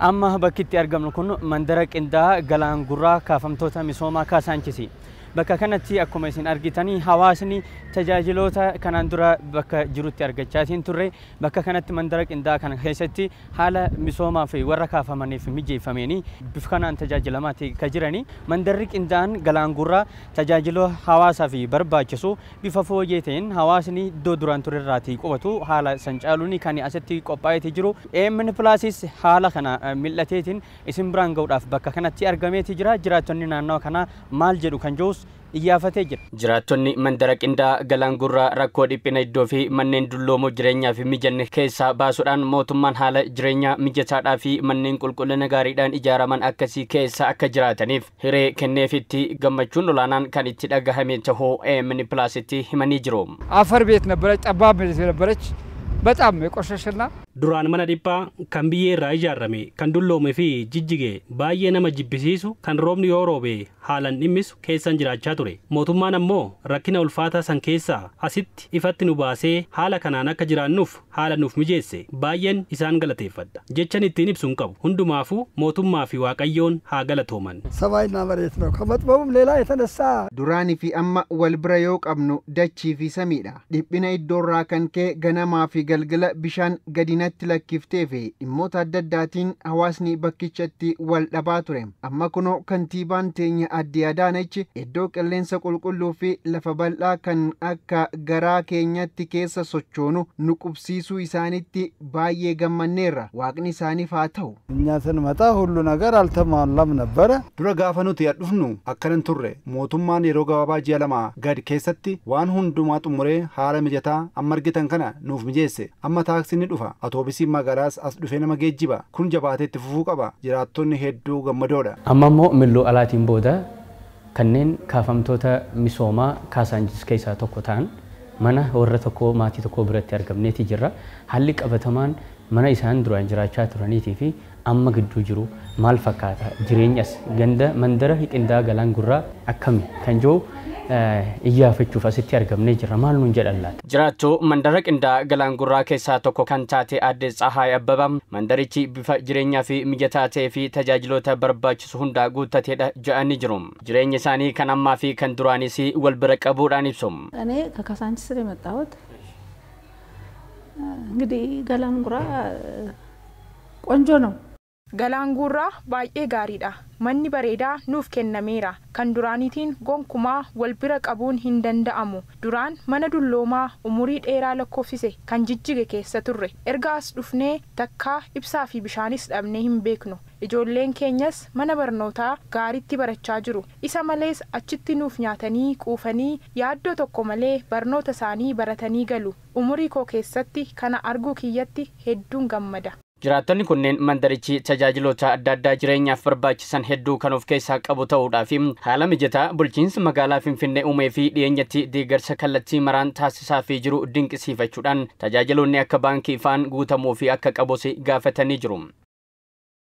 Amma bakkitti argamnu kun mandara qindaa galaan gurraa kaafamtoota misoomaa Kaasaanchisi. Bakka kanatti akkuma isin argitanii hawaasni tajaajiloota kanaan dura bakka jirutti argachaatiin turre bakka kanatti mandara qindaa kana keessatti haala misoomaa fi warra kaafamaniif mijeeffamanii bifa kanaan tajaajilamaati kan jirani. Mandarri qindaan galaan gurraa tajaajiloo hawaasaa fi barbaachisu bifa fooyyee ta'een hawaasni iddoo duraan ture irraatii qubatu haala sancaaluun kan asitti qophaa'ee jiru. Eemni Pilaasis haala kana mil'ateetiin isin biraan ga'uudhaaf bakka kanatti argameeti jira. Jiraattonni naannoo kanaa maal jedhu kan jiru iyyafatee jira. Jiraattonni mandara qindaa galaan gurraa rakkoo dhiphina iddoo fi manneen dulloomoo jireenyaa fi mijanne keessaa baasuudhaan mootummaan haala jireenyaa mijataadhaa fi manneen qulqullina gaariidhaan ijaaraman akkasii keessa akka jiraataniif hiree kenneefitti gammachuun olaanaan kan itti dhagahame ta'uu Eemni Pilaasitti himanii jiru. አፈር ቤት ነበረች ጠባብ ቤት ነበረች በጣም የቆሸሸና duraan mana dhiphaa kan biyyee irraa ijaarame kan dulloome fi jijjige baay'ee nama jibbisiisu kan roobni yoo roobe haalan dhimmisu keessan jiraachaa ture. Mootummaan ammoo rakkina ulfaataa san keessaa asitti ifatti nu baasee haala kanaan akka jiraannuuf haala nuuf mijeesse baay'een isaan galateeffadha. Jechan ittiin ibsuun qabu hundumaafuu mootummaa fi waaqayyoon haa galatooman. ሰማይና መሬት ነው ከመጥበቡም ሌላ የተነሳ duraanii fi amma wal bira yoo qabnu dachii fi samiidha. Dhiphina iddoorraa kan kee ganamaa fi galgala bishaan gadina lakkifte fi dhimmoota adda addaatiin hawaasni bakkichatti wal dhabaa ture. Amma kunoo kantiibaan teenya Aadde Adaanech iddoo qilleensa qulqulluu fi lafa bal'aa kan akka garaa keenyatti keessa sochoonu nu qubsiisuu isaanitti baay'ee gammanneerra. Waaqni isaaniif haa ta'u. እኛ ስንመጣ ሁሉ ነገር አልተሟላም ነበረ። dura gaafa nuti dhufnu akkanan turre mootummaan yeroo gabaabaa ji'a lama gad keessatti waan hundumaa xumuree haala mijataa amma argitan kana nuuf mijeesse. Amma taaksiin ni dhufa. Atoobisiin magaalaas as dhufee nama geejjiba. Kun jabaateetti fufuu qaba. Jiraattonni hedduu gammadoodha. Amma immoo milluu alaatiin booda kanneen kaafamtoota misoomaa Kaasaanchis keessaa tokko ta'an mana warra tokko maatii tokko biratti argamneeti jirra. Haalli qabatamaan mana isaan duraan jiraachaa turaniitii fi amma gidduu jiru maal fakkaata? Jireenyas ganda mandara qindaa galaan gurraa akkami kan jiru iyyafachuuf asitti argamnee jira. Maal nuun jedhan laata? Jiraattuu mandara qindaa galaan gurraa keessaa tokko kan taate Aadde Tsahaay Abbabaa mandarichi bifa jireenyaa fi mijataa ta'ee fi tajaajiloota barbaachisu hundaa guuttateedha jedhanii jiru. Jireenya isaanii kan ammaa fi kan duraanis wal bira qabuudhaan ibsu. እኔ ከካሳንቺስ የመጣሁት እንግዲህ galaan gurraa ቆንጆ ነው። galaan gurraa baay'ee gaariidha. Manni bareedaa nuuf kennameera. Kan duraanitiin gonkumaa wal bira qabuun hin danda'amu. Duraan mana dulloomaa umurii dheeraa lakkoofsise kan jijjige keessa turre. Erga as dhufnee takkaa ibsaa fi bishaanis dhabnee hin beeknu. Ijoolleen keenyas mana barnootaa gaariitti barachaa jiru. Isa malees achitti nuuf nyaatanii quufanii yaaddoo tokko malee barnoota isaanii baratanii galu. Umurii koo keessatti kana arguu kiyyatti hedduun gammada. Jiraattonni kunneen mandarichi tajaajiloota adda addaa jireenyaaf barbaachisan hedduu kan of keessaa qabu ta'uudhaaf haala mijataa bulchiinsa magaalaa Finfinnee uumee fi dhiyeenyatti deeggarsa kallattii maraan taasisaa fi jiru dinqisiifachuudhaan tajaajiloonni akka baankii faan guutamuu fi akka qabus gaafatanii jiru.